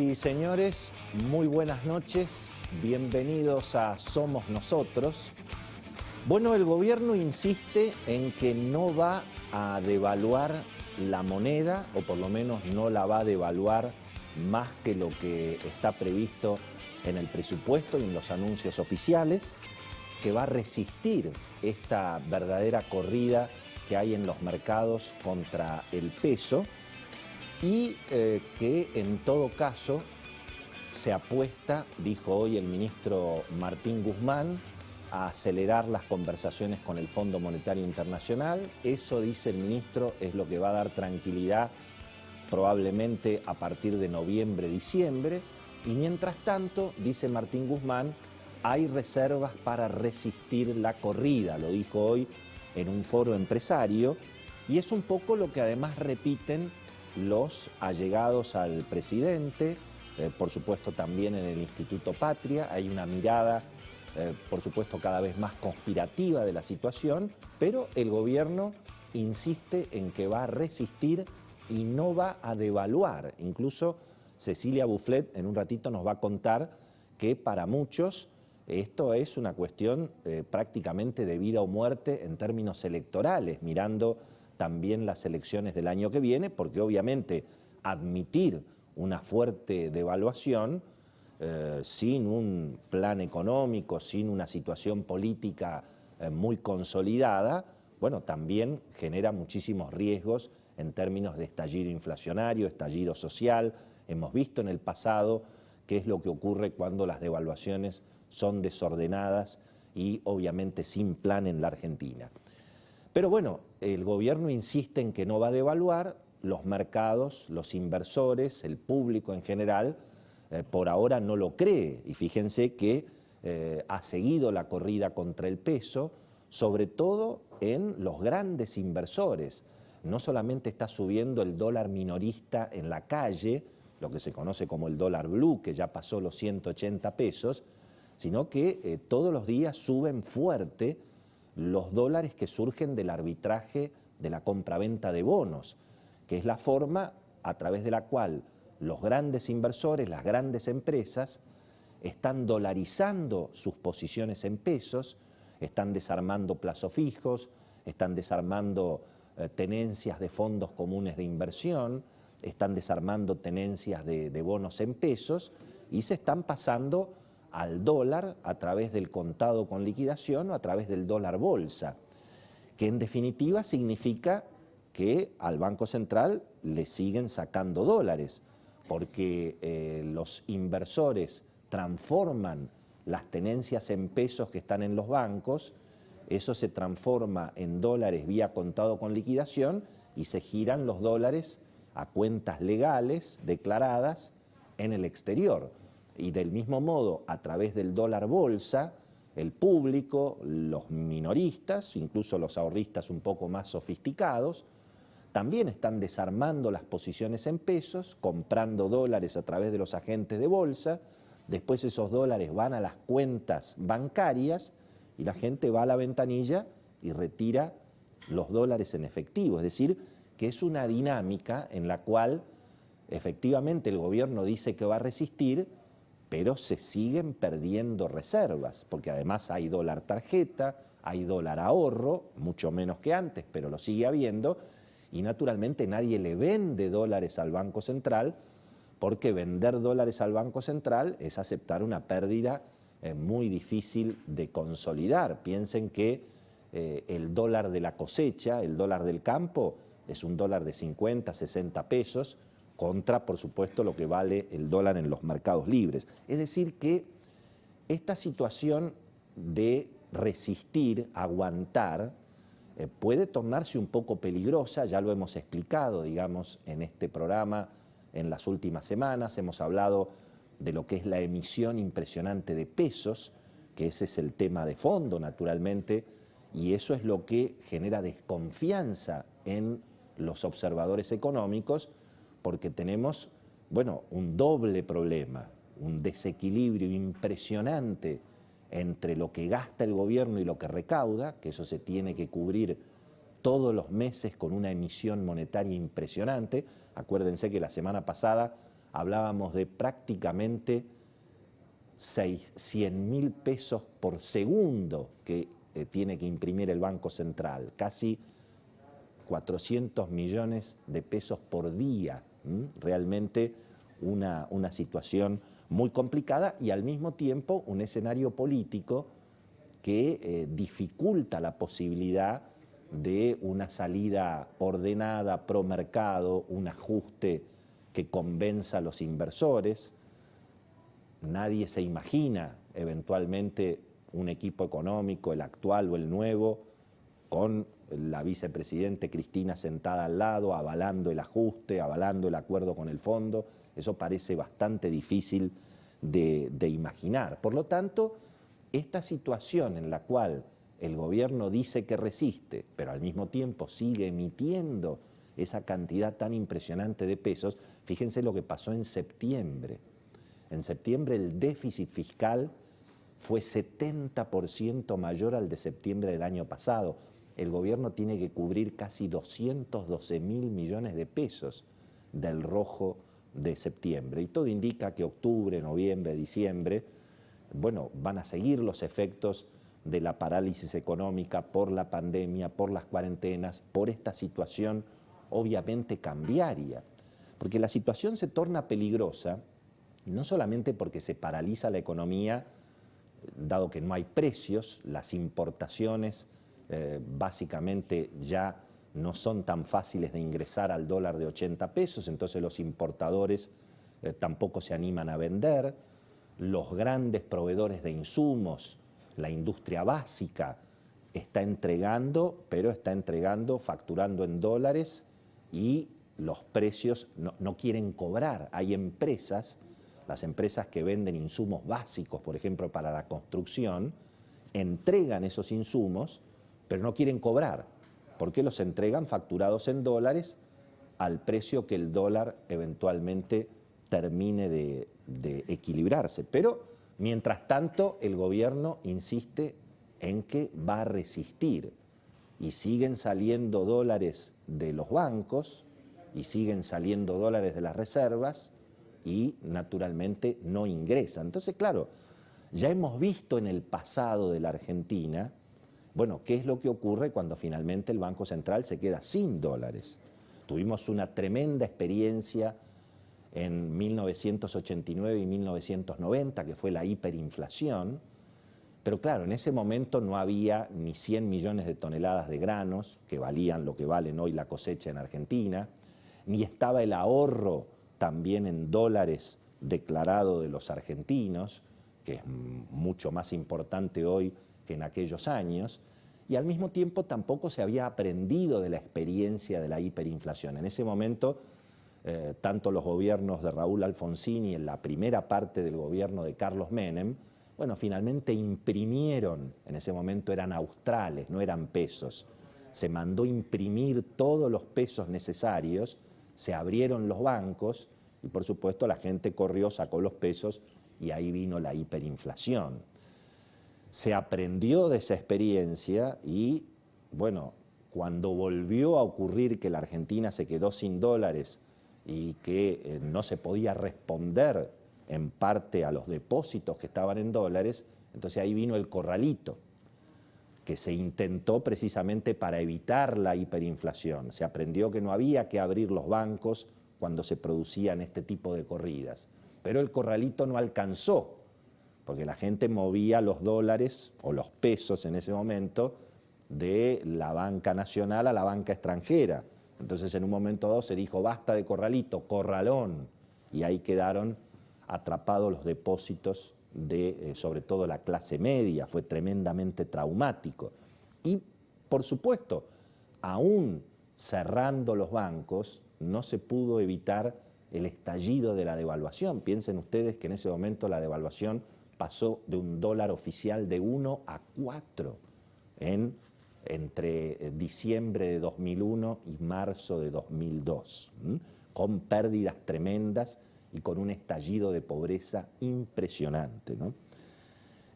Y señores, muy buenas noches, bienvenidos a Somos Nosotros. Bueno, el gobierno insiste en que no va a devaluar la moneda, o por lo menos no la va a devaluar más que lo que está previsto en el presupuesto y en los anuncios oficiales, que va a resistir esta verdadera corrida que hay en los mercados contra el peso y que en todo caso se apuesta, dijo hoy el ministro Martín Guzmán, a acelerar las conversaciones con el Fondo Monetario Internacional. Eso, dice el ministro, es lo que va a dar tranquilidad probablemente a partir de noviembre, diciembre. Y mientras tanto, dice Martín Guzmán, hay reservas para resistir la corrida, lo dijo hoy en un foro empresario, y es un poco lo que además repiten los allegados al presidente, por supuesto también en el Instituto Patria. Hay una mirada, por supuesto, cada vez más conspirativa de la situación, pero el gobierno insiste en que va a resistir y no va a devaluar. Incluso Cecilia Bufflet en un ratito nos va a contar que para muchos esto es una cuestión prácticamente de vida o muerte en términos electorales, mirando también las elecciones del año que viene, porque obviamente admitir una fuerte devaluación sin un plan económico, sin una situación política muy consolidada, bueno, también genera muchísimos riesgos en términos de estallido inflacionario, estallido social. Hemos visto en el pasado qué es lo que ocurre cuando las devaluaciones son desordenadas y obviamente sin plan en la Argentina. Pero bueno, el gobierno insiste en que no va a devaluar, los mercados, los inversores, el público en general, por ahora no lo cree. Y fíjense que ha seguido la corrida contra el peso, sobre todo en los grandes inversores. No solamente está subiendo el dólar minorista en la calle, lo que se conoce como el dólar blue, que ya pasó los 180 pesos, sino que todos los días suben fuerte los dólares que surgen del arbitraje de la compraventa de bonos, que es la forma a través de la cual los grandes inversores, las grandes empresas, están dolarizando sus posiciones en pesos, están desarmando plazos fijos, están desarmando tenencias de fondos comunes de inversión, están desarmando tenencias de bonos en pesos y se están pasando al dólar a través del contado con liquidación o a través del dólar bolsa, que en definitiva significa que al Banco Central le siguen sacando dólares, porque los inversores transforman las tenencias en pesos que están en los bancos, eso se transforma en dólares vía contado con liquidación y se giran los dólares a cuentas legales declaradas en el exterior. Y del mismo modo, a través del dólar bolsa, el público, los minoristas, incluso los ahorristas un poco más sofisticados, también están desarmando las posiciones en pesos, comprando dólares a través de los agentes de bolsa, después esos dólares van a las cuentas bancarias y la gente va a la ventanilla y retira los dólares en efectivo. Es decir, que es una dinámica en la cual efectivamente el gobierno dice que va a resistir, pero se siguen perdiendo reservas, porque además hay dólar tarjeta, hay dólar ahorro, mucho menos que antes, pero lo sigue habiendo, y naturalmente nadie le vende dólares al Banco Central, porque vender dólares al Banco Central es aceptar una pérdida muy difícil de consolidar. Piensen que el dólar de la cosecha, el dólar del campo, es un dólar de 50, 60 pesos, contra, por supuesto, lo que vale el dólar en los mercados libres. Es decir, que esta situación de resistir, aguantar, puede tornarse un poco peligrosa. Ya lo hemos explicado, digamos, en este programa en las últimas semanas. Hemos hablado de lo que es la emisión impresionante de pesos, que ese es el tema de fondo, naturalmente, y eso es lo que genera desconfianza en los observadores económicos, porque tenemos, bueno, un doble problema, un desequilibrio impresionante entre lo que gasta el gobierno y lo que recauda, que eso se tiene que cubrir todos los meses con una emisión monetaria impresionante. Acuérdense que la semana pasada hablábamos de prácticamente 100.000 pesos por segundo que tiene que imprimir el Banco Central, casi 400 millones de pesos por día. Realmente una situación muy complicada y al mismo tiempo un escenario político que dificulta la posibilidad de una salida ordenada, pro mercado, un ajuste que convenza a los inversores. Nadie se imagina eventualmente un equipo económico, el actual o el nuevo, con la vicepresidente Cristina sentada al lado, avalando el ajuste, avalando el acuerdo con el fondo. Eso parece bastante difícil de imaginar. Por lo tanto, esta situación en la cual el gobierno dice que resiste, pero al mismo tiempo sigue emitiendo esa cantidad tan impresionante de pesos, fíjense lo que pasó en septiembre. En septiembre el déficit fiscal fue 70% mayor al de septiembre del año pasado. El gobierno tiene que cubrir casi 212.000 millones de pesos del rojo de septiembre. Y todo indica que octubre, noviembre, diciembre, bueno, van a seguir los efectos de la parálisis económica por la pandemia, por las cuarentenas, por esta situación obviamente cambiaria. Porque la situación se torna peligrosa no solamente porque se paraliza la economía, dado que no hay precios, las importaciones básicamente ya no son tan fáciles de ingresar al dólar de 80 pesos, entonces los importadores tampoco se animan a vender, los grandes proveedores de insumos, la industria básica, está entregando, pero está entregando facturando en dólares y los precios no quieren cobrar. Hay empresas, las empresas que venden insumos básicos, por ejemplo, para la construcción, entregan esos insumos, pero no quieren cobrar, porque los entregan facturados en dólares al precio que el dólar eventualmente termine de equilibrarse. Pero, mientras tanto, el gobierno insiste en que va a resistir y siguen saliendo dólares de los bancos y siguen saliendo dólares de las reservas y naturalmente no ingresan. Entonces, claro, ya hemos visto en el pasado de la Argentina, bueno, qué es lo que ocurre cuando finalmente el Banco Central se queda sin dólares. Tuvimos una tremenda experiencia en 1989 y 1990, que fue la hiperinflación, pero claro, en ese momento no había ni 100 millones de toneladas de granos, que valían lo que valen hoy la cosecha en Argentina, ni estaba el ahorro también en dólares declarado de los argentinos, que es mucho más importante hoy que en aquellos años, y al mismo tiempo tampoco se había aprendido de la experiencia de la hiperinflación. En ese momento, tanto los gobiernos de Raúl Alfonsín y en la primera parte del gobierno de Carlos Menem, bueno, finalmente imprimieron, en ese momento eran australes, no eran pesos, se mandó imprimir todos los pesos necesarios, se abrieron los bancos y por supuesto la gente corrió, sacó los pesos y ahí vino la hiperinflación. Se aprendió de esa experiencia y, bueno, cuando volvió a ocurrir que la Argentina se quedó sin dólares y que no se podía responder en parte a los depósitos que estaban en dólares, entonces ahí vino el corralito, que se intentó precisamente para evitar la hiperinflación. Se aprendió que no había que abrir los bancos cuando se producían este tipo de corridas. Pero el corralito no alcanzó, porque la gente movía los dólares o los pesos en ese momento de la banca nacional a la banca extranjera. Entonces en un momento dado se dijo basta de corralito, corralón, y ahí quedaron atrapados los depósitos de sobre todo la clase media. Fue tremendamente traumático. Y por supuesto, aún cerrando los bancos, no se pudo evitar el estallido de la devaluación. Piensen ustedes que en ese momento la devaluación pasó de un dólar oficial de 1 a 4 entre diciembre de 2001 y marzo de 2002, con pérdidas tremendas y con un estallido de pobreza impresionante, ¿no?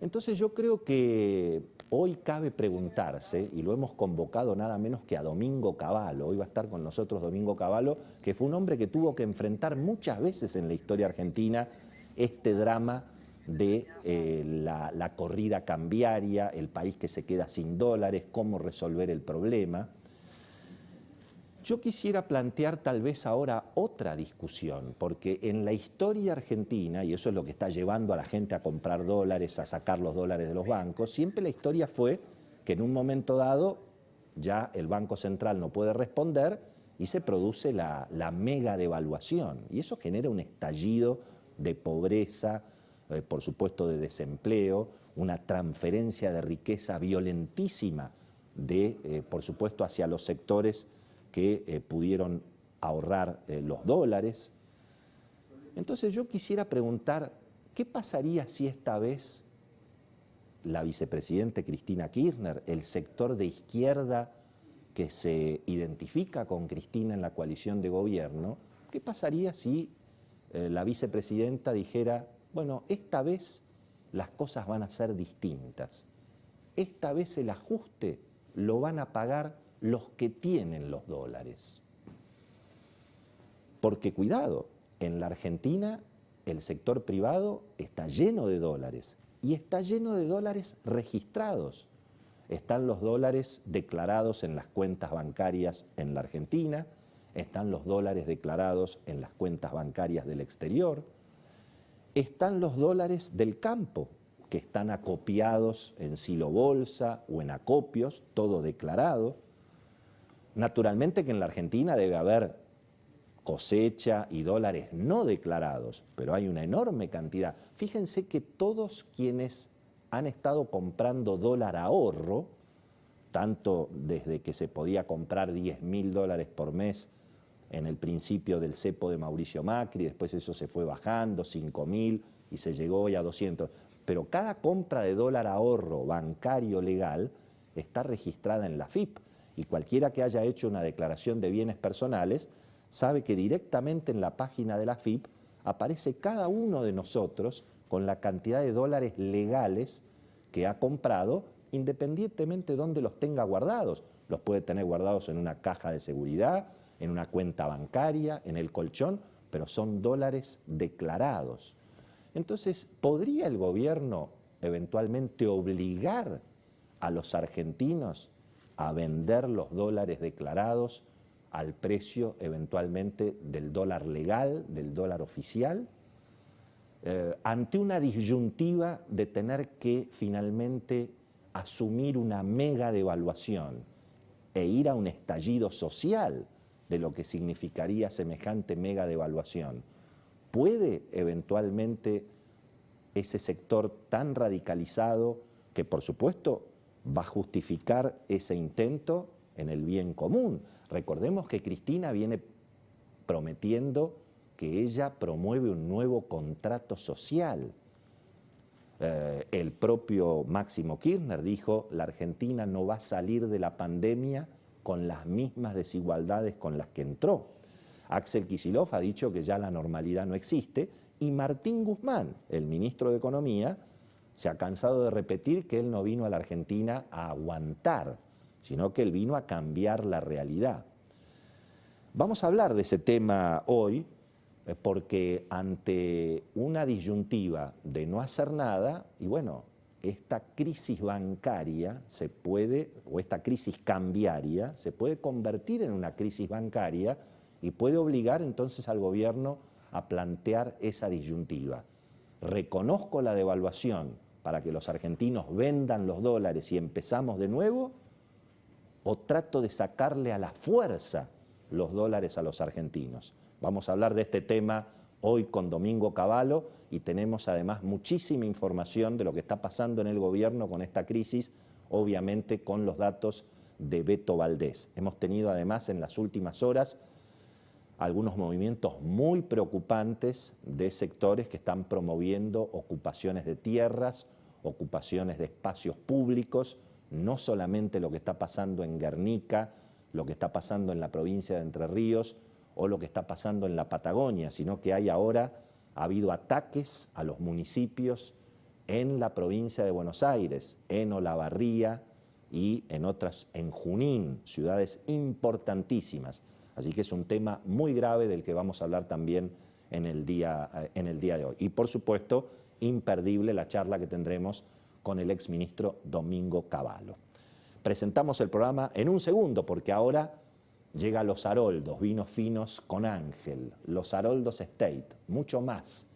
Entonces yo creo que hoy cabe preguntarse, y lo hemos convocado nada menos que a Domingo Cavallo, hoy va a estar con nosotros Domingo Cavallo, que fue un hombre que tuvo que enfrentar muchas veces en la historia argentina este drama de la corrida cambiaria, el país que se queda sin dólares, cómo resolver el problema. Yo quisiera plantear tal vez ahora otra discusión, porque en la historia argentina, y eso es lo que está llevando a la gente a comprar dólares, a sacar los dólares de los bancos, siempre la historia fue que en un momento dado ya el Banco Central no puede responder y se produce la mega devaluación. Y eso genera un estallido de pobreza, por supuesto de desempleo, una transferencia de riqueza violentísima por supuesto, hacia los sectores que pudieron ahorrar los dólares. Entonces yo quisiera preguntar, ¿qué pasaría si esta vez la vicepresidenta Cristina Kirchner, el sector de izquierda que se identifica con Cristina en la coalición de gobierno, qué pasaría si la vicepresidenta dijera, bueno, esta vez las cosas van a ser distintas, esta vez el ajuste lo van a pagar los que tienen los dólares? Porque cuidado, en la Argentina el sector privado está lleno de dólares y está lleno de dólares registrados. Están los dólares declarados en las cuentas bancarias en la Argentina, están los dólares declarados en las cuentas bancarias del exterior, están los dólares del campo, que están acopiados en silo bolsa o en acopios, todo declarado. Naturalmente que en la Argentina debe haber cosecha y dólares no declarados, pero hay una enorme cantidad. Fíjense que todos quienes han estado comprando dólar ahorro, tanto desde que se podía comprar $10.000 por mes en el principio del cepo de Mauricio Macri, después eso se fue bajando, 5.000 y se llegó hoy a 200. Pero cada compra de dólar ahorro bancario legal está registrada en la AFIP. Y cualquiera que haya hecho una declaración de bienes personales sabe que directamente en la página de la AFIP aparece cada uno de nosotros con la cantidad de dólares legales que ha comprado, independientemente de dónde los tenga guardados. Los puede tener guardados en una caja de seguridad, en una cuenta bancaria, en el colchón, pero son dólares declarados. Entonces, ¿podría el gobierno eventualmente obligar a los argentinos a vender los dólares declarados al precio eventualmente del dólar legal, del dólar oficial, ante una disyuntiva de tener que finalmente asumir una mega devaluación e ir a un estallido social de lo que significaría semejante mega devaluación? ¿Puede eventualmente ese sector tan radicalizado, que por supuesto va a justificar ese intento en el bien común? Recordemos que Cristina viene prometiendo que ella promueve un nuevo contrato social. El propio Máximo Kirchner dijo, la Argentina no va a salir de la pandemia con las mismas desigualdades con las que entró. Axel Kicillof ha dicho que ya la normalidad no existe, y Martín Guzmán, el ministro de Economía, se ha cansado de repetir que él no vino a la Argentina a aguantar, sino que él vino a cambiar la realidad. Vamos a hablar de ese tema hoy, porque ante una disyuntiva de no hacer nada, y bueno, esta crisis bancaria se puede, o esta crisis cambiaria, se puede convertir en una crisis bancaria y puede obligar entonces al gobierno a plantear esa disyuntiva. Reconozco la devaluación para que los argentinos vendan los dólares y empezamos de nuevo, o trato de sacarle a la fuerza los dólares a los argentinos. Vamos a hablar de este tema hoy con Domingo Cavallo y tenemos además muchísima información de lo que está pasando en el gobierno con esta crisis, obviamente con los datos de Beto Valdés. Hemos tenido además en las últimas horas algunos movimientos muy preocupantes de sectores que están promoviendo ocupaciones de tierras, ocupaciones de espacios públicos, no solamente lo que está pasando en Guernica, lo que está pasando en la provincia de Entre Ríos o lo que está pasando en la Patagonia, sino que ha habido ataques a los municipios en la provincia de Buenos Aires, en Olavarría y en otras, en Junín, ciudades importantísimas. Así que es un tema muy grave del que vamos a hablar también en el día de hoy. Y por supuesto, imperdible la charla que tendremos con el exministro Domingo Cavallo. Presentamos el programa en un segundo porque ahora llega Los Haroldos, vinos finos con Ángel, Los Haroldos Estate, mucho más.